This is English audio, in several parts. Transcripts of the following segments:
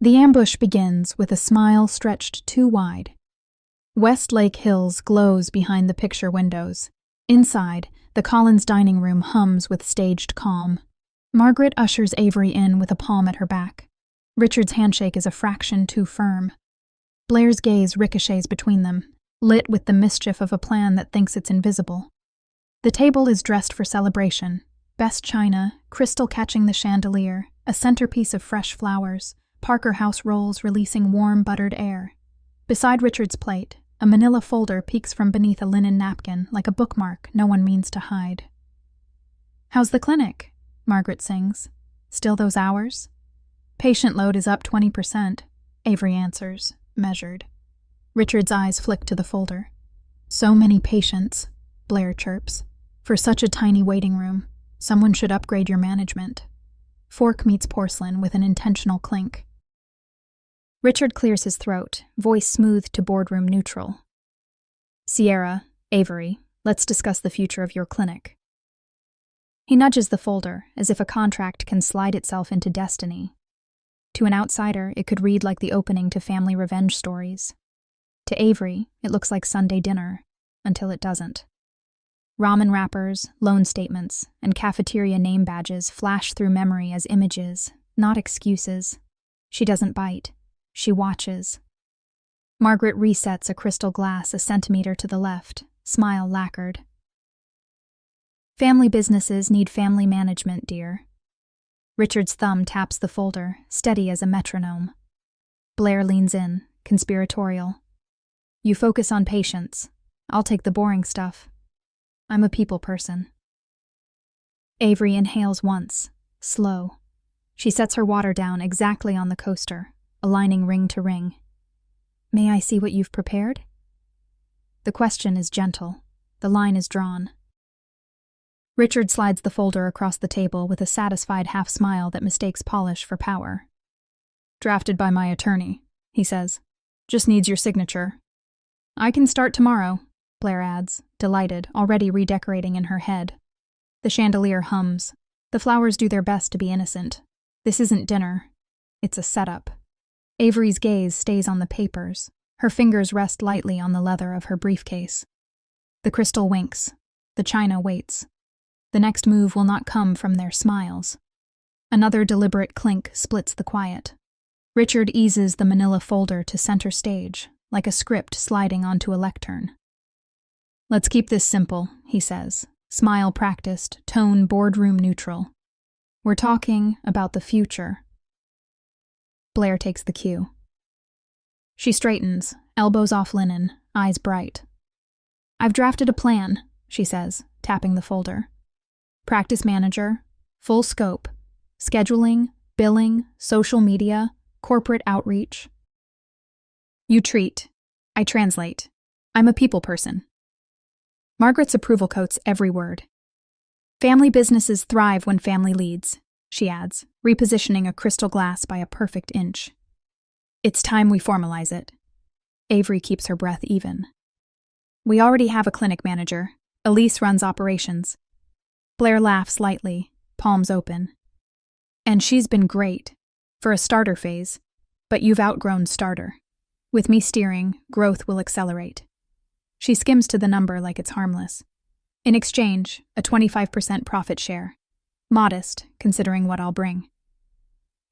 The ambush begins with a smile stretched too wide. Westlake Hills glows behind the picture windows. Inside, the Collins dining room hums with staged calm. Margaret ushers Avery in with a palm at her back. Richard's handshake is a fraction too firm. Blair's gaze ricochets between them, lit with the mischief of a plan that thinks it's invisible. The table is dressed for celebration. Best china, crystal catching the chandelier, a centerpiece of fresh flowers, Parker House rolls releasing warm, buttered air. Beside Richard's plate, a manila folder peeks from beneath a linen napkin like a bookmark no one means to hide. "How's the clinic?" Margaret sings. "Still those hours?" "Patient load is up 20%, Avery answers, measured. Richard's eyes flick to the folder. "So many patients," Blair chirps. "For such a tiny waiting room, someone should upgrade your management." Fork meets porcelain with an intentional clink. Richard clears his throat, voice smooth to boardroom neutral. "Sierra, Avery, let's discuss the future of your clinic." He nudges the folder, as if a contract can slide itself into destiny. To an outsider, it could read like the opening to family revenge stories. To Avery, it looks like Sunday dinner, until it doesn't. Ramen wrappers, loan statements, and cafeteria name badges flash through memory as images, not excuses. She doesn't bite. She watches. Margaret resets a crystal glass a centimeter to the left, smile lacquered. "Family businesses need family management, dear." Richard's thumb taps the folder, steady as a metronome. Blair leans in, conspiratorial. "You focus on patients. I'll take the boring stuff. I'm a people person." Avery inhales once, slow. She sets her water down exactly on the coaster, aligning ring to ring. "May I see what you've prepared?" The question is gentle. The line is drawn. Richard slides the folder across the table with a satisfied half-smile that mistakes polish for power. "Drafted by my attorney," he says. "Just needs your signature." "I can start tomorrow," Blair adds, delighted, already redecorating in her head. The chandelier hums. The flowers do their best to be innocent. This isn't dinner. It's a setup. Avery's gaze stays on the papers. Her fingers rest lightly on the leather of her briefcase. The crystal winks. The china waits. The next move will not come from their smiles. Another deliberate clink splits the quiet. Richard eases the manila folder to center stage, like a script sliding onto a lectern. "Let's keep this simple," he says, smile practiced, tone boardroom neutral. "We're talking about the future." Blair takes the cue. She straightens, elbows off linen, eyes bright. "I've drafted a plan," she says, tapping the folder. "Practice manager, full scope, scheduling, billing, social media, corporate outreach." "You treat. I translate. I'm a people person." Margaret's approval coats every word. "Family businesses thrive when family leads," she adds, repositioning a crystal glass by a perfect inch. "It's time we formalize it." Avery keeps her breath even. "We already have a clinic manager. Elise runs operations." Blair laughs lightly, palms open. "And she's been great, for a starter phase, but you've outgrown starter. With me steering, growth will accelerate." She skims to the number like it's harmless. "In exchange, a 25% profit share. Modest, considering what I'll bring."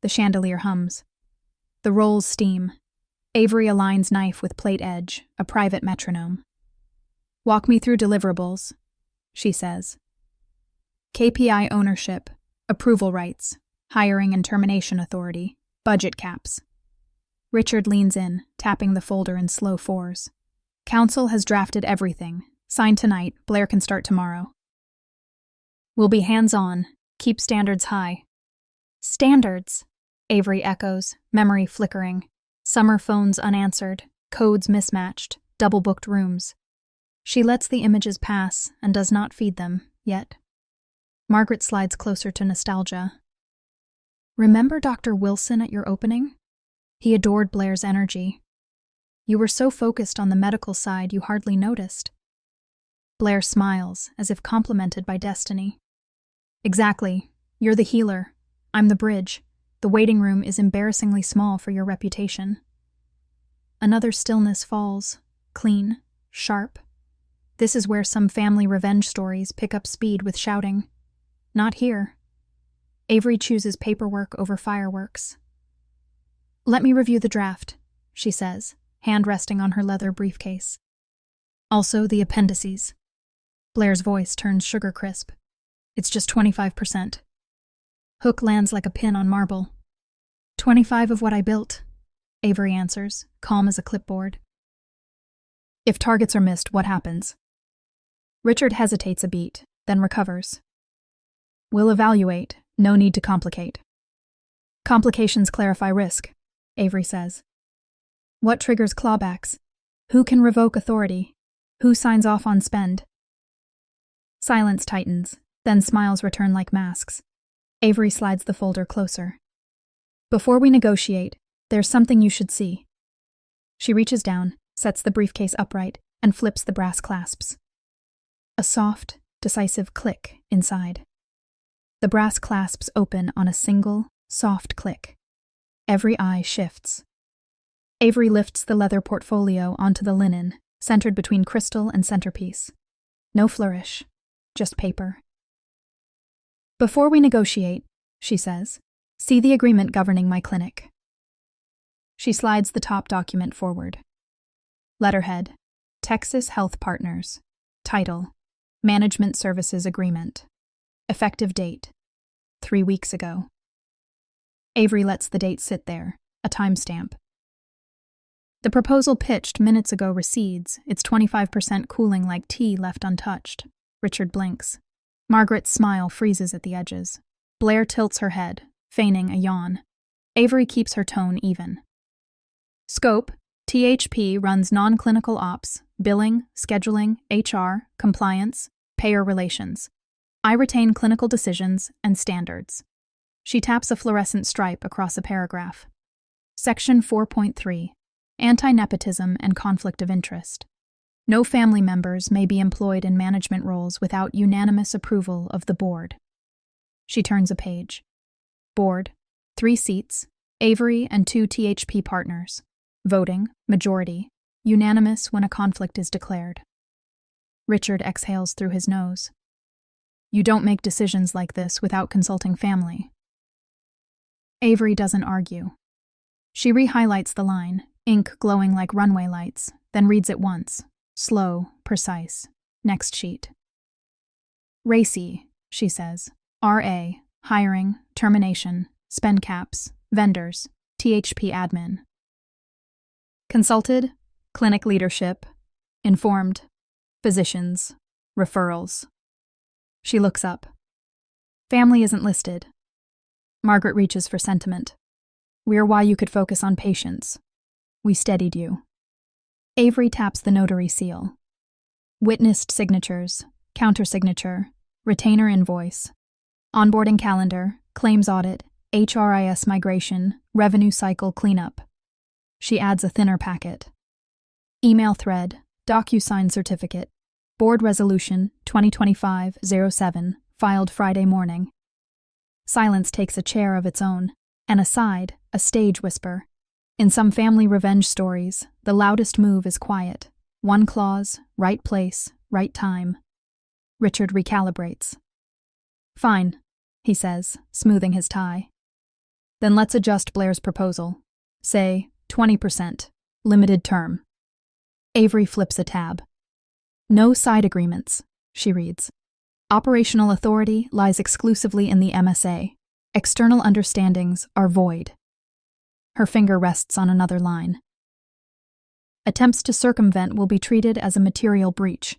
The chandelier hums. The rolls steam. Avery aligns knife with plate edge, a private metronome. "Walk me through deliverables," she says. "KPI ownership, approval rights, hiring and termination authority, budget caps." Richard leans in, tapping the folder in slow fours. "Council has drafted everything. Sign tonight, Blair can start tomorrow." "We'll be hands-on. Keep standards high." "Standards," Avery echoes, memory flickering. Summer phones unanswered, codes mismatched, double-booked rooms. She lets the images pass and does not feed them, yet. Margaret slides closer to nostalgia. "Remember Dr. Wilson at your opening? He adored Blair's energy. You were so focused on the medical side you hardly noticed." Blair smiles, as if complimented by destiny. "Exactly. You're the healer. I'm the bridge. The waiting room is embarrassingly small for your reputation. Another stillness falls, clean, sharp. This is where some family revenge stories pick up speed with shouting. Not here. Avery chooses paperwork over fireworks. "Let me review the draft," she says, hand resting on her leather briefcase. "Also the appendices." Blair's voice turns sugar crisp. "It's just 25%. Hook lands like a pin on marble. 25 of what I built," Avery answers, calm as a clipboard. "If targets are missed, what happens?" Richard hesitates a beat, then recovers. "We'll evaluate. No need to complicate." "Complications clarify risk," Avery says. "What triggers clawbacks? Who can revoke authority? Who signs off on spend?" Silence tightens, then smiles return like masks. Avery slides the folder closer. "Before we negotiate, there's something you should see." She reaches down, sets the briefcase upright, and flips the brass clasps. A soft, decisive click inside. The brass clasps open on a single, soft click. Every eye shifts. Avery lifts the leather portfolio onto the linen, centered between crystal and centerpiece. No flourish, just paper. "Before we negotiate," she says, "see the agreement governing my clinic." She slides the top document forward. Letterhead, Texas Health Partners. Title, Management Services Agreement. Effective date, 3 weeks ago. Avery lets the date sit there, a timestamp. The proposal pitched minutes ago recedes, its 25% cooling like tea left untouched. Richard blinks. Margaret's smile freezes at the edges. Blair tilts her head, feigning a yawn. Avery keeps her tone even. Scope, THP runs non-clinical ops, billing, scheduling, HR, compliance, payer relations. I retain clinical decisions and standards. She taps a fluorescent stripe across a paragraph. Section 4.3, Anti-nepotism and conflict of interest. No family members may be employed in management roles without unanimous approval of the board. She turns a page. Board, 3 seats, Avery and 2 THP partners. Voting, majority, unanimous when a conflict is declared. Richard exhales through his nose. You don't make decisions like this without consulting family. Avery doesn't argue. She re-highlights the line, ink glowing like runway lights, then reads it once. Slow, precise. Next sheet. RACI, she says. RA, hiring, termination, spend caps, vendors, THP admin. Consulted, clinic leadership, informed, physicians, referrals. She looks up. Family isn't listed. Margaret reaches for sentiment. We're why you could focus on patients. We steadied you. Avery taps the notary seal. Witnessed signatures, countersignature, retainer invoice, onboarding calendar, claims audit, HRIS migration, revenue cycle cleanup. She adds a thinner packet. Email thread, DocuSign certificate, board resolution 2025-07, filed Friday morning. Silence takes a chair of its own, and aside, a stage whisper. In some family revenge stories, the loudest move is quiet. One clause, right place, right time. Richard recalibrates. Fine, he says, smoothing his tie. Then let's adjust Blair's proposal. Say, 20%, limited term. Avery flips a tab. No side agreements, she reads. Operational authority lies exclusively in the MSA. External understandings are void. Her finger rests on another line. Attempts to circumvent will be treated as a material breach.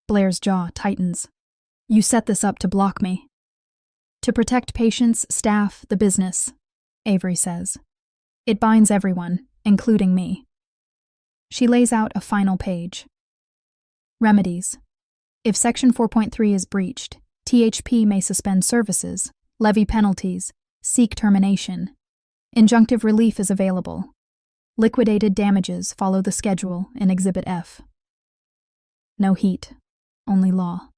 Blair's jaw tightens. You set this up to block me. To protect patients, staff, the business, Avery says. It binds everyone, including me. She lays out a final page. Remedies. If Section 4.3 is breached, THP may suspend services, levy penalties, seek termination. Injunctive relief is available. Liquidated damages follow the schedule in Exhibit F. No heat, only law.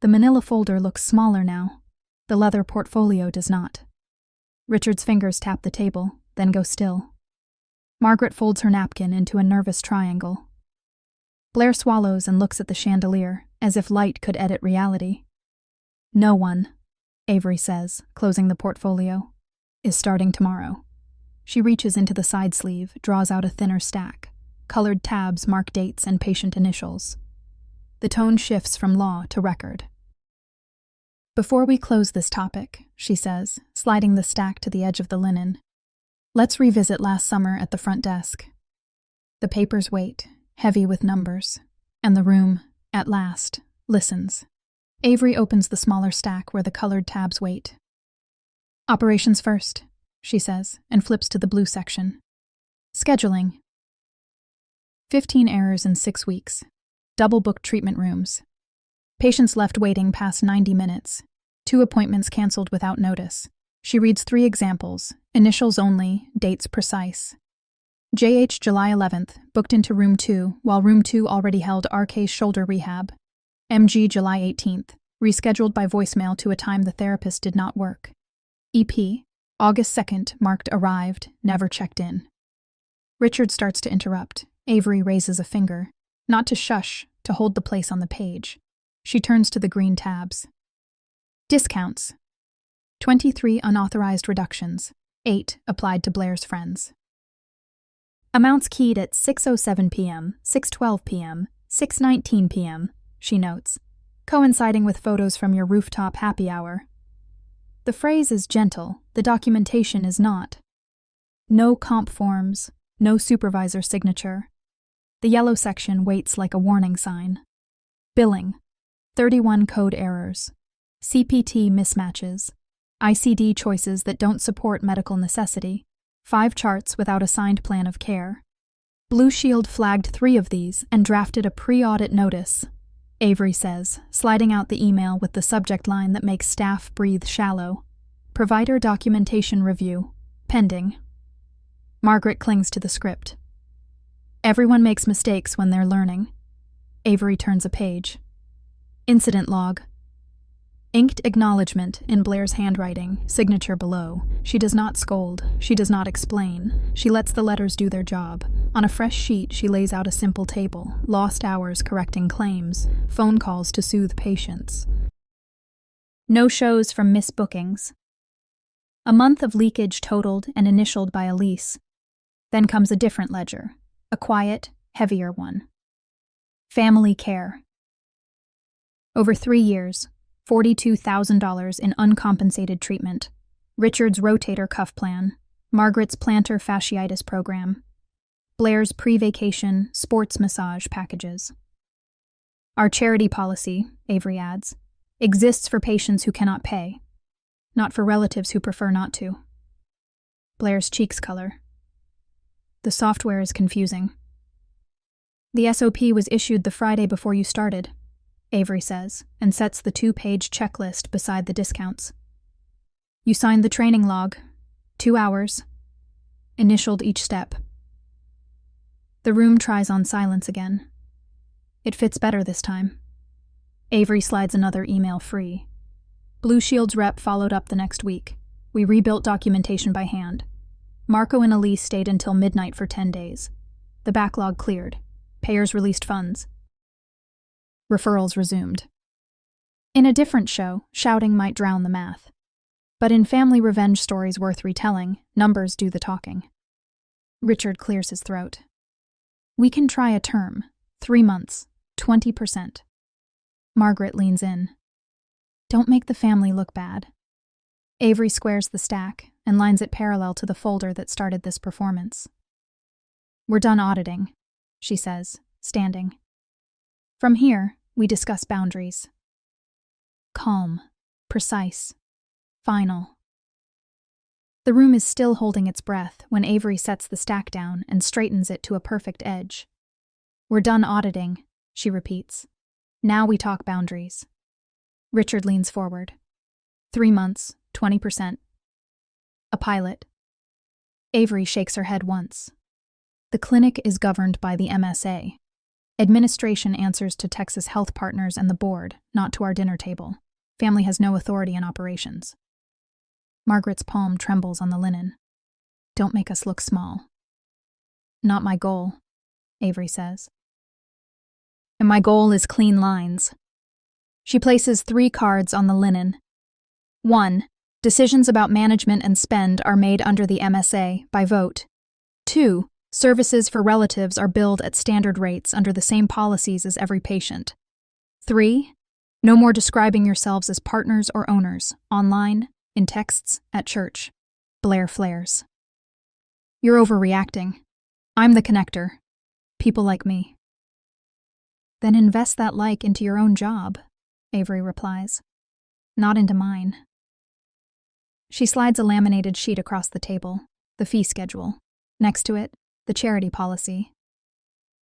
The manila folder looks smaller now. The leather portfolio does not. Richard's fingers tap the table, then go still. Margaret folds her napkin into a nervous triangle. Blair swallows and looks at the chandelier, as if light could edit reality. No one, Avery says, closing the portfolio, is starting tomorrow. She reaches into the side sleeve, draws out a thinner stack. Colored tabs mark dates and patient initials. The tone shifts from law to record. Before we close this topic, she says, sliding the stack to the edge of the linen, let's revisit last summer at the front desk. The papers wait, heavy with numbers, and the room, at last, listens. Avery opens the smaller stack where the colored tabs wait. Operations first, she says, and flips to the blue section. Scheduling. 15 errors in 6 weeks. Double-booked treatment rooms. Patients left waiting past 90 minutes. 2 appointments canceled without notice. She reads 3 examples, initials only, dates precise. JH July 11th, booked into room 2, while room 2 already held RK's shoulder rehab. MG July 18th, rescheduled by voicemail to a time the therapist did not work. EP, August 2nd, marked arrived, never checked in. Richard starts to interrupt. Avery raises a finger, not to shush, to hold the place on the page. She turns to the green tabs. Discounts. 23 unauthorized reductions, 8 applied to Blair's friends. Amounts keyed at 6:07 p.m., 6:12 p.m., 6:19 p.m., she notes, coinciding with photos from your rooftop happy hour. The phrase is gentle, the documentation is not. No comp forms, no supervisor signature. The yellow section waits like a warning sign. Billing. 31 code errors. CPT mismatches. ICD choices that don't support medical necessity. 5 charts without a signed plan of care. Blue Shield flagged 3 of these and drafted a pre-audit notice, Avery says, sliding out the email with the subject line that makes staff breathe shallow. Provider documentation review. Pending. Margaret clings to the script. Everyone makes mistakes when they're learning. Avery turns a page. Incident log. Inked acknowledgement in Blair's handwriting, signature below. She does not scold. She does not explain. She lets the letters do their job. On a fresh sheet, she lays out a simple table. Lost hours correcting claims. Phone calls to soothe patients. No shows from missed bookings. A month of leakage totaled and initialed by Elise. Then comes a different ledger. A quiet, heavier one. Family care. Over 3 years, $42,000 in uncompensated treatment. Richard's rotator cuff plan. Margaret's plantar fasciitis program. Blair's pre-vacation sports massage packages. Our charity policy, Avery adds, exists for patients who cannot pay, not for relatives who prefer not to. Blair's cheeks color. The software is confusing. The SOP was issued the Friday before you started, Avery says, and sets the 2-page checklist beside the discounts. You signed the training log. 2 hours. Initialed each step. The room tries on silence again. It fits better this time. Avery slides another email free. Blue Shield's rep followed up the next week. We rebuilt documentation by hand. Marco and Elise stayed until midnight for 10 days. The backlog cleared. Payers released funds. Referrals resumed. In a different show, shouting might drown the math. But in family revenge stories worth retelling, numbers do the talking. Richard clears his throat. We can try a term. 3 months. 20%. Margaret leans in. Don't make the family look bad. Avery squares the stack and lines it parallel to the folder that started this performance. We're done auditing, she says, standing. From here, we discuss boundaries. Calm, precise, final. The room is still holding its breath when Avery sets the stack down and straightens it to a perfect edge. We're done auditing, she repeats. Now we talk boundaries. Richard leans forward. 3 months, 20%. A pilot. Avery shakes her head once. The clinic is governed by the MSA. Administration answers to Texas Health Partners and the board, not to our dinner table. Family has no authority in operations. Margaret's palm trembles on the linen. Don't make us look small. Not my goal, Avery says. And my goal is clean lines. She places 3 cards on the linen. 1. Decisions about management and spend are made under the MSA by vote. 2. Services for relatives are billed at standard rates under the same policies as every patient. 3. No more describing yourselves as partners or owners, online, in texts, at church. Blair flares. You're overreacting. I'm the connector. People like me. Then invest that like into your own job, Avery replies. Not into mine. She slides a laminated sheet across the table, the fee schedule. Next to it, the charity policy.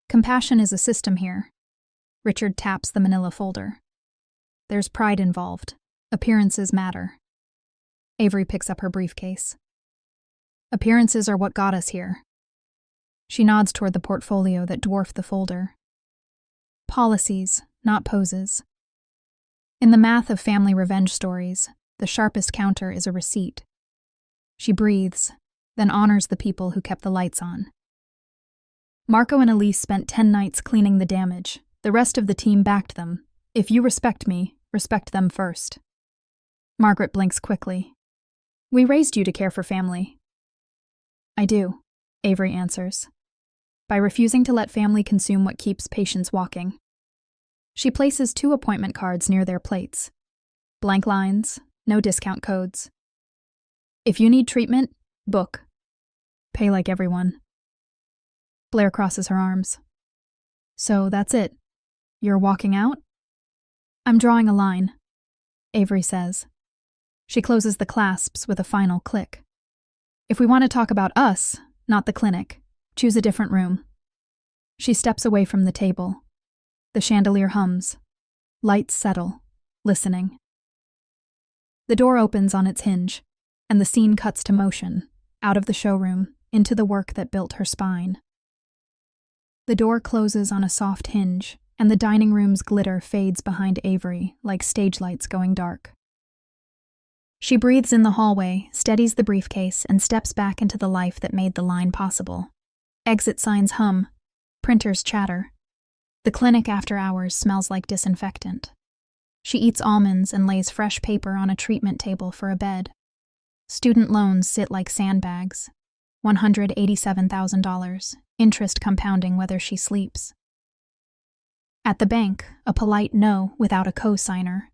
Compassion is a system here. Richard taps the manila folder. There's pride involved. Appearances matter. Avery picks up her briefcase. Appearances are what got us here. She nods toward the portfolio that dwarfed the folder. Policies, not poses. In the math of family revenge stories, the sharpest counter is a receipt. She breathes, then honors the people who kept the lights on. Marco and Elise spent 10 nights cleaning the damage. The rest of the team backed them. If you respect me, respect them first. Margaret blinks quickly. We raised you to care for family. I do, Avery answers, by refusing to let family consume what keeps patients walking. She places 2 appointment cards near their plates. Blank lines, no discount codes. If you need treatment, book. Pay like everyone. Blair crosses her arms. So that's it. You're walking out? I'm drawing a line, Avery says. She closes the clasps with a final click. If we want to talk about us, not the clinic, choose a different room. She steps away from the table. The chandelier hums. Lights settle, listening. The door opens on its hinge, and the scene cuts to motion, out of the showroom, into the work that built her spine. The door closes on a soft hinge, and the dining room's glitter fades behind Avery like stage lights going dark. She breathes in the hallway, steadies the briefcase, and steps back into the life that made the line possible. Exit signs hum. Printers chatter. The clinic after hours smells like disinfectant. She eats almonds and lays fresh paper on a treatment table for a bed. Student loans sit like sandbags. $187,000, interest compounding whether she sleeps. At the bank, a polite no without a co-signer.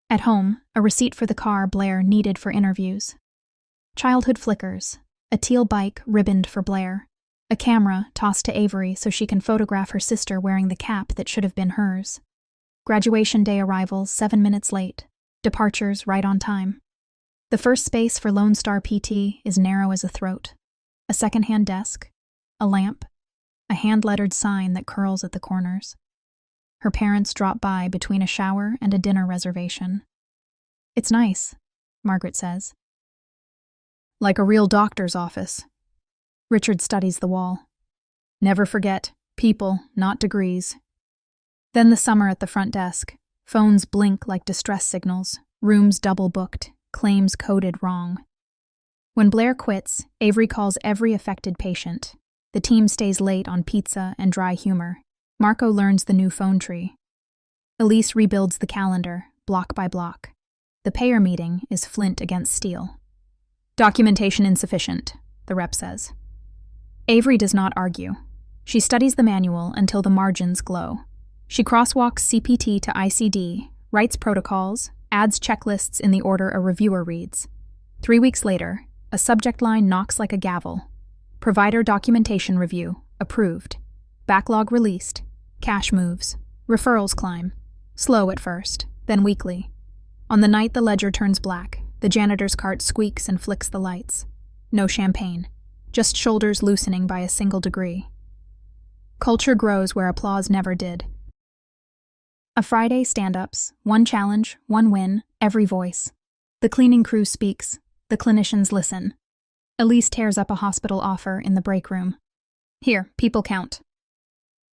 At home, a receipt for the car Blair needed for interviews. Childhood flickers, a teal bike ribboned for Blair, a camera tossed to Avery so she can photograph her sister wearing the cap that should have been hers. Graduation day arrivals 7 minutes late, departures right on time. The first space for Lone Star PT is narrow as a throat. A second-hand desk, a lamp, a hand-lettered sign that curls at the corners. Her parents drop by between a shower and a dinner reservation. It's nice, Margaret says. Like a real doctor's office. Richard studies the wall. Never forget, people, not degrees. Then the summer at the front desk. Phones blink like distress signals, rooms double booked, claims coded wrong. When Blair quits, Avery calls every affected patient. The team stays late on pizza and dry humor. Marco learns the new phone tree. Elise rebuilds the calendar, block by block. The payer meeting is flint against steel. Documentation insufficient, the rep says. Avery does not argue. She studies the manual until the margins glow. She crosswalks CPT to ICD, writes protocols, adds checklists in the order a reviewer reads. 3 weeks later, a subject line knocks like a gavel. Provider documentation review, approved. Backlog released. Cash moves. Referrals climb. Slow at first, then weekly. On the night the ledger turns black, the janitor's cart squeaks and flicks the lights. No champagne. Just shoulders loosening by a single degree. Culture grows where applause never did. A Friday stand-ups, 1 challenge, 1 win, every voice. The cleaning crew speaks. The clinicians listen. Elise tears up a hospital offer in the break room. Here, people count.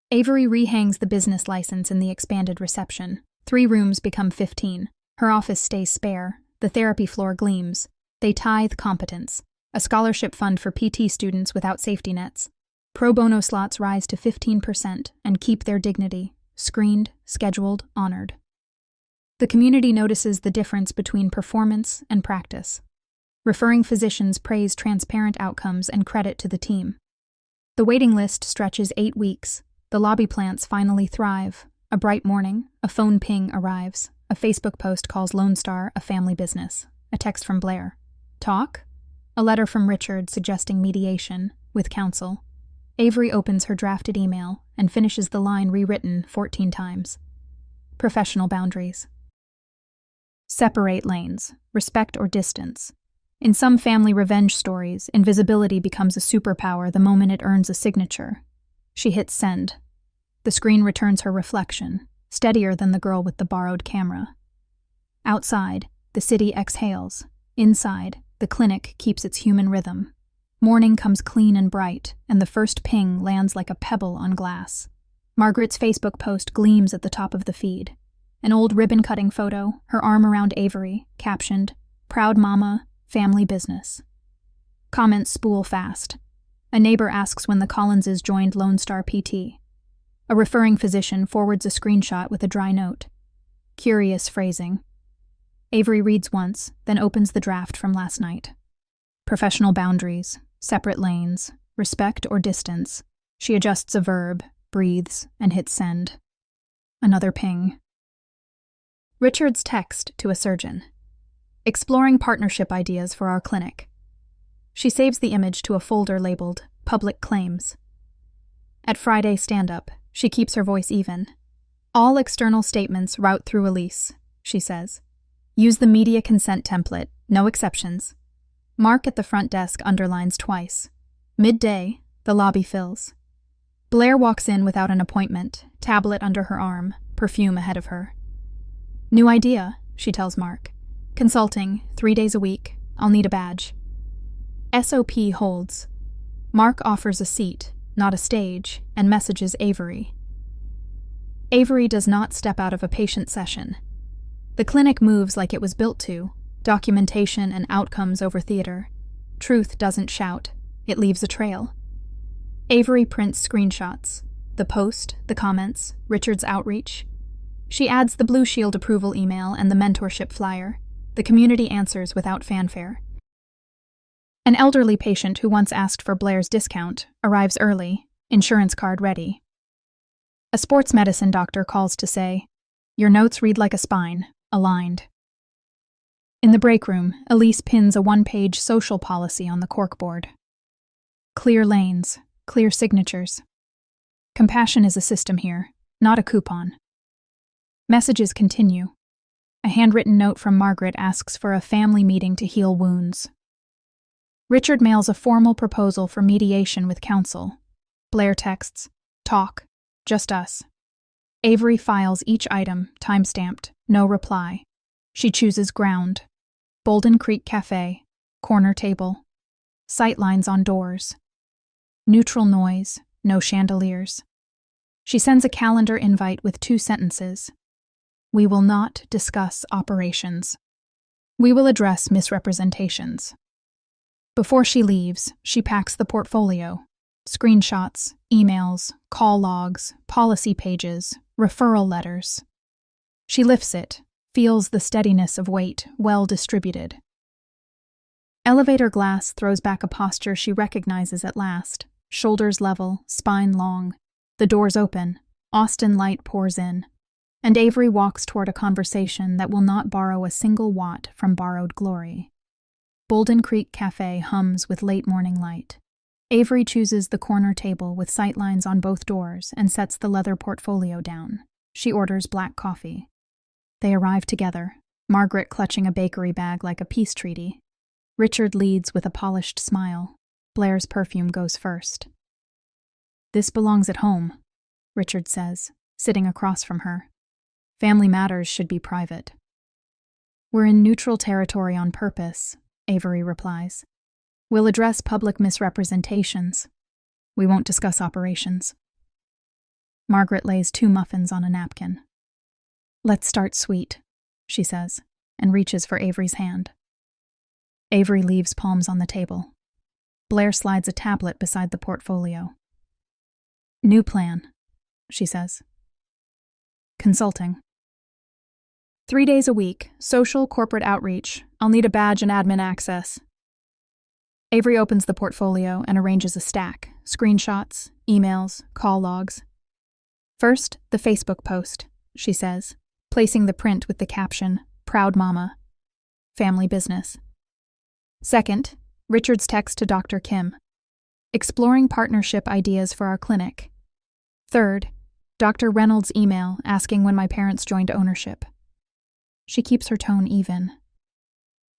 Avery rehangs the business license in the expanded reception. 3 rooms become 15. Her office stays spare. The therapy floor gleams. They tithe competence, a scholarship fund for PT students without safety nets. Pro bono slots rise to 15% and keep their dignity, screened, scheduled, honored. The community notices the difference between performance and practice. Referring physicians praise transparent outcomes and credit to the team. The waiting list stretches 8 weeks. The lobby plants finally thrive. A bright morning, a phone ping arrives. A Facebook post calls Lone Star a family business. A text from Blair. Talk? A letter from Richard suggesting mediation, with counsel. Avery opens her drafted email and finishes the line rewritten 14 times. Professional boundaries. Separate lanes, respect or distance. In some family revenge stories, invisibility becomes a superpower the moment it earns a signature. She hits send. The screen returns her reflection, steadier than the girl with the borrowed camera. Outside, the city exhales. Inside, the clinic keeps its human rhythm. Morning comes clean and bright, and the first ping lands like a pebble on glass. Margaret's Facebook post gleams at the top of the feed. An old ribbon-cutting photo, her arm around Avery, captioned, "Proud Mama, Family Business." Comments spool fast. A neighbor asks when the Collinses joined Lone Star PT. A referring physician forwards a screenshot with a dry note. Curious phrasing. Avery reads once, then opens the draft from last night. Professional boundaries, separate lanes, respect or distance. She adjusts a verb, breathes, and hits send. Another ping. Richard's text to a surgeon. Exploring partnership ideas for our clinic. She saves the image to a folder labeled Public Claims. At Friday stand-up, she keeps her voice even. All external statements route through Elise, she says. Use the media consent template, no exceptions. Mark at the front desk underlines twice. Midday, the lobby fills. Blair walks in without an appointment, tablet under her arm, perfume ahead of her. New idea, she tells Mark. Consulting, 3 days a week. I'll need a badge. SOP holds. Mark offers a seat, not a stage, and messages Avery. Avery does not step out of a patient session. The clinic moves like it was built to, documentation and outcomes over theater. Truth doesn't shout, it leaves a trail. Avery prints screenshots, the post, the comments, Richard's outreach. She adds the Blue Shield approval email and the mentorship flyer. The community answers without fanfare. An elderly patient who once asked for Blair's discount arrives early, insurance card ready. A sports medicine doctor calls to say, "Your notes read like a spine, aligned." In the break room, Elise pins a 1-page social policy on the corkboard. Clear lanes, clear signatures. Compassion is a system here, not a coupon. Messages continue. A handwritten note from Margaret asks for a family meeting to heal wounds. Richard mails a formal proposal for mediation with counsel. Blair texts, "Talk, just us." Avery files each item, time-stamped, no reply. She chooses ground. Bolden Creek Café, corner table. Sightlines on doors. Neutral noise, no chandeliers. She sends a calendar invite with 2 sentences. We will not discuss operations. We will address misrepresentations. Before she leaves, she packs the portfolio. Screenshots, emails, call logs, policy pages, referral letters. She lifts it, feels the steadiness of weight, well distributed. Elevator glass throws back a posture she recognizes at last. Shoulders level, spine long. The doors open. Austin light pours in. And Avery walks toward a conversation that will not borrow a single watt from borrowed glory. Bolden Creek Café hums with late morning light. Avery chooses the corner table with sightlines on both doors and sets the leather portfolio down. She orders black coffee. They arrive together, Margaret clutching a bakery bag like a peace treaty. Richard leads with a polished smile. Blair's perfume goes first. "This belongs at home," Richard says, sitting across from her. "Family matters should be private." "We're in neutral territory on purpose," Avery replies. "We'll address public misrepresentations. We won't discuss operations." Margaret lays 2 muffins on a napkin. "Let's start sweet," she says, and reaches for Avery's hand. Avery leaves palms on the table. Blair slides a tablet beside the portfolio. New plan, she says. Consulting. 3 days a week, social corporate outreach. I'll need a badge and admin access. Avery opens the portfolio and arranges a stack, screenshots, emails, call logs. First, the Facebook post, she says, placing the print with the caption, Proud Mama. Family business. Second, Richard's text to Dr. Kim, exploring partnership ideas for our clinic. Third, Dr. Reynolds' email asking when my parents joined ownership. She keeps her tone even.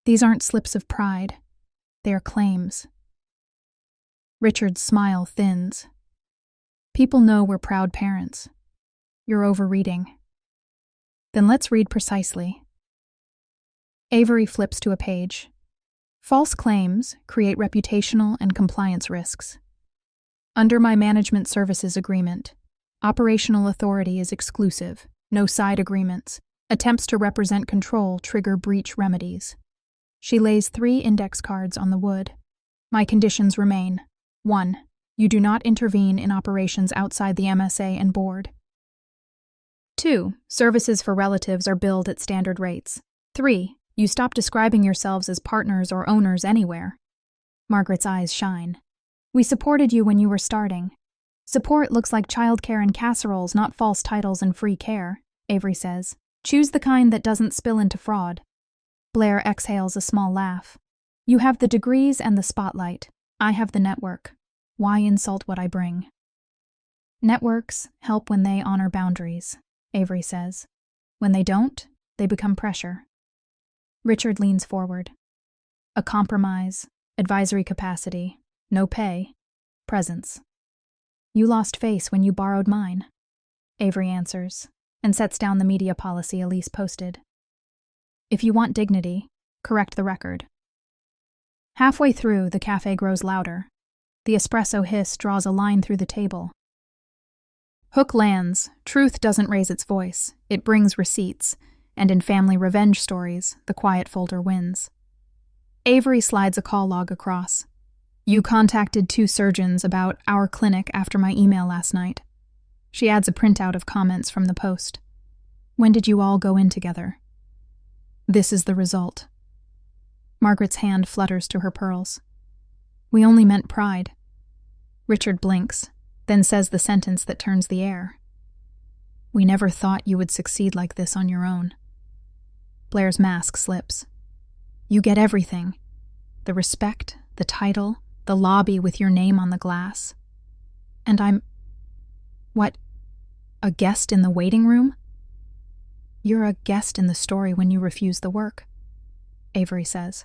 These aren't slips of pride. They are claims. Richard's smile thins. People know we're proud parents. You're overreading. Then let's read precisely. Avery flips to a page. False claims create reputational and compliance risks. Under my management services agreement, operational authority is exclusive, no side agreements. Attempts to represent control trigger breach remedies. She lays 3 index cards on the wood. My conditions remain. 1. You do not intervene in operations outside the MSA and board. 2. Services for relatives are billed at standard rates. 3. You stop describing yourselves as partners or owners anywhere. Margaret's eyes shine. We supported you when you were starting. Support looks like childcare and casseroles, not false titles and free care, Avery says. Choose the kind that doesn't spill into fraud. Blair exhales a small laugh. You have the degrees and the spotlight. I have the network. Why insult what I bring? Networks help when they honor boundaries, Avery says. When they don't, they become pressure. Richard leans forward. A compromise, advisory capacity, no pay, presence. You lost face when you borrowed mine, Avery answers, and sets down the media policy Elise posted. If you want dignity, correct the record. Halfway through, the café grows louder. The espresso hiss draws a line through the table. Hook lands. Truth doesn't raise its voice. It brings receipts, and in family revenge stories, the quiet folder wins. Avery slides a call log across. You contacted 2 surgeons about our clinic after my email last night. She adds a printout of comments from the post. When did you all go in together? This is the result. Margaret's hand flutters to her pearls. We only meant pride. Richard blinks, then says the sentence that turns the air. We never thought you would succeed like this on your own. Blair's mask slips. You get everything. The respect, the title, the lobby with your name on the glass. And I'm... What? A guest in the waiting room? You're a guest in the story when you refuse the work, Avery says.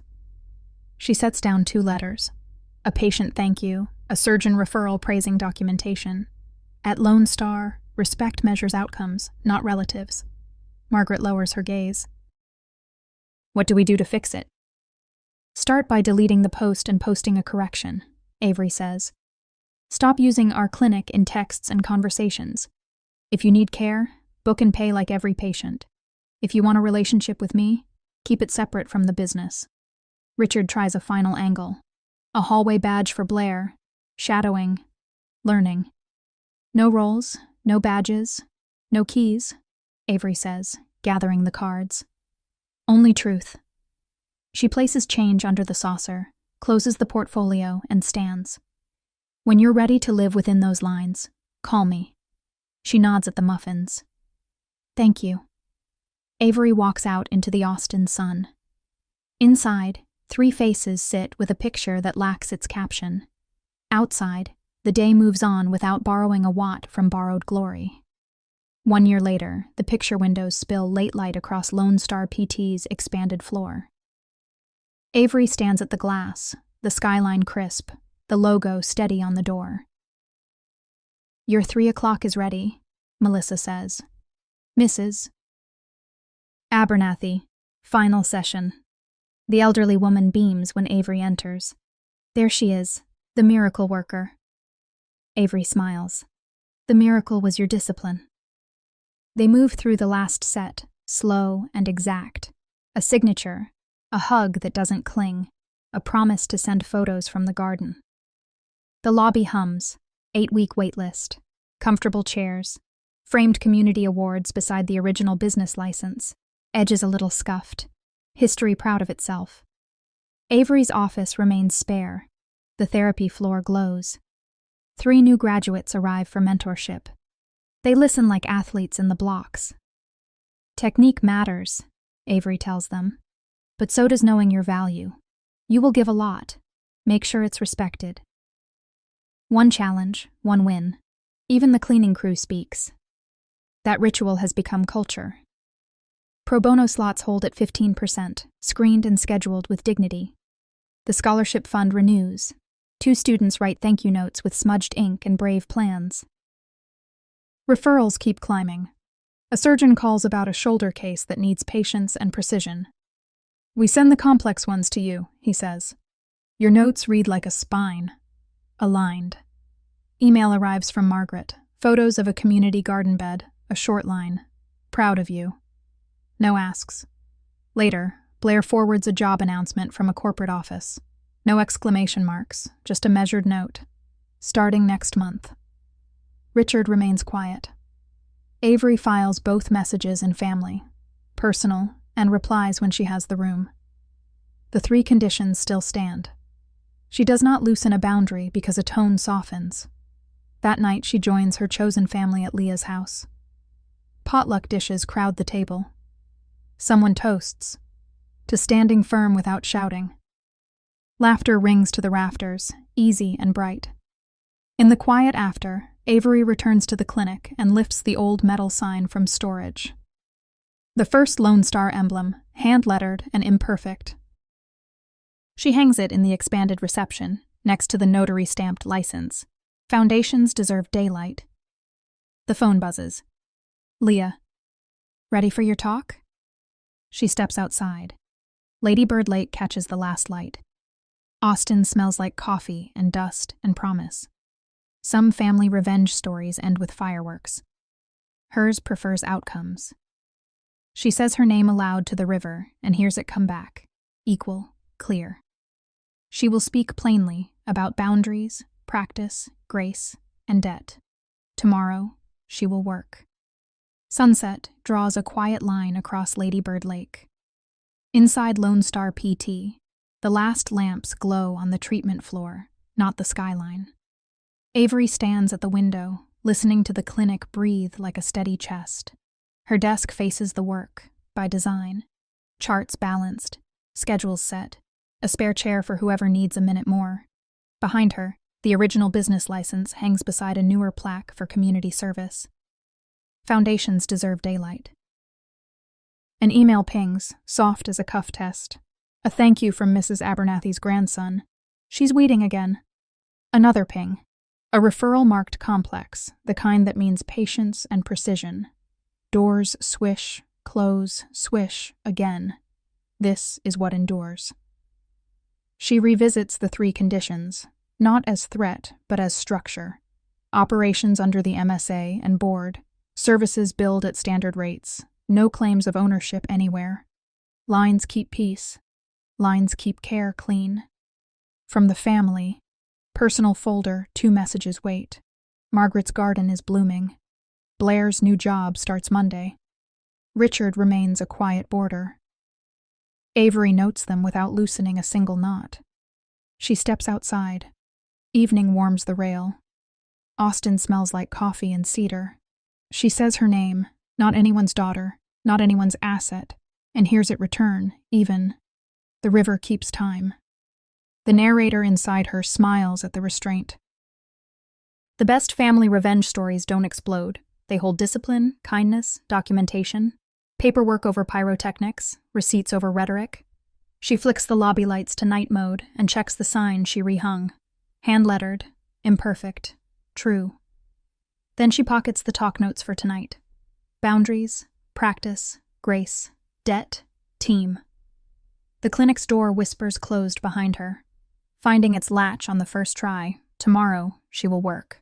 She sets down 2 letters. A patient thank you, a surgeon referral praising documentation. At Lone Star, respect measures outcomes, not relatives. Margaret lowers her gaze. What do we do to fix it? Start by deleting the post and posting a correction, Avery says. Stop using our clinic in texts and conversations. If you need care, book and pay like every patient. If you want a relationship with me, keep it separate from the business. Richard tries a final angle. A hallway badge for Blair. Shadowing. Learning. No roles, no badges, no keys, Avery says, gathering the cards. Only truth. She places change under the saucer, closes the portfolio, and stands. When you're ready to live within those lines, call me. She nods at the muffins. Thank you. Avery walks out into the Austin sun. Inside, 3 faces sit with a picture that lacks its caption. Outside, the day moves on without borrowing a watt from borrowed glory. 1 year later, the picture windows spill late light across Lone Star PT's expanded floor. Avery stands at the glass, the skyline crisp, the logo steady on the door. Your 3 o'clock is ready, Melissa says. Mrs. Abernathy, final session. The elderly woman beams when Avery enters. There she is, the miracle worker. Avery smiles. The miracle was your discipline. They move through the last set, slow and exact. A signature, a hug that doesn't cling, a promise to send photos from the garden. The lobby hums, 8-week waitlist, comfortable chairs, framed community awards beside the original business license, edges a little scuffed, history proud of itself. Avery's office remains spare. The therapy floor glows. 3 new graduates arrive for mentorship. They listen like athletes in the blocks. Technique matters, Avery tells them, but so does knowing your value. You will give a lot. Make sure it's respected. 1 challenge, 1 win. Even the cleaning crew speaks. That ritual has become culture. Pro bono slots hold at 15%, screened and scheduled with dignity. The scholarship fund renews. 2 students write thank you notes with smudged ink and brave plans. Referrals keep climbing. A surgeon calls about a shoulder case that needs patience and precision. We send the complex ones to you, he says. Your notes read like a spine. Aligned. Email arrives from Margaret. Photos of a community garden bed, a short line. Proud of you. No asks. Later, Blair forwards a job announcement from a corporate office. No exclamation marks, just a measured note. Starting next month. Richard remains quiet. Avery files both messages in family, personal, and replies when she has the room. The 3 conditions still stand. She does not loosen a boundary because a tone softens. That night she joins her chosen family at Leah's house. Potluck dishes crowd the table. Someone toasts, to standing firm without shouting. Laughter rings to the rafters, easy and bright. In the quiet after, Avery returns to the clinic and lifts the old metal sign from storage. The first Lone Star emblem, hand-lettered and imperfect. She hangs it in the expanded reception, next to the notary-stamped license. Foundations deserve daylight. The phone buzzes. Leah. Ready for your talk? She steps outside. Lady Bird Lake catches the last light. Austin smells like coffee and dust and promise. Some family revenge stories end with fireworks. Hers prefers outcomes. She says her name aloud to the river and hears it come back, equal, clear. She will speak plainly about boundaries, practice, grace, and debt. Tomorrow, she will work. Sunset draws a quiet line across Lady Bird Lake. Inside Lone Star PT, the last lamps glow on the treatment floor, not the skyline. Avery stands at the window, listening to the clinic breathe like a steady chest. Her desk faces the work, by design. Charts balanced, schedules set, a spare chair for whoever needs a minute more. Behind her, the original business license hangs beside a newer plaque for community service. Foundations deserve daylight. An email pings, soft as a cuff test. A thank you from Mrs. Abernathy's grandson. She's weeding again. Another ping. A referral marked complex, the kind that means patience and precision. Doors swish, close, swish, again. This is what endures. She revisits the 3 conditions, not as threat, but as structure. Operations under the MSA and board. Services billed at standard rates. No claims of ownership anywhere. Lines keep peace. Lines keep care clean. From the family. Personal folder, 2 messages wait. Margaret's garden is blooming. Blair's new job starts Monday. Richard remains a quiet boarder. Avery notes them without loosening a single knot. She steps outside. Evening warms the rail. Austin smells like coffee and cedar. She says her name, not anyone's daughter, not anyone's asset, and hears it return, even. The river keeps time. The narrator inside her smiles at the restraint. The best family revenge stories don't explode. They hold discipline, kindness, documentation, paperwork over pyrotechnics, receipts over rhetoric. She flicks the lobby lights to night mode and checks the sign she rehung. Hand-lettered, imperfect, true. Then she pockets the talk notes for tonight. Boundaries, practice, grace, debt, team. The clinic's door whispers closed behind her. Finding its latch on the first try, tomorrow she will work.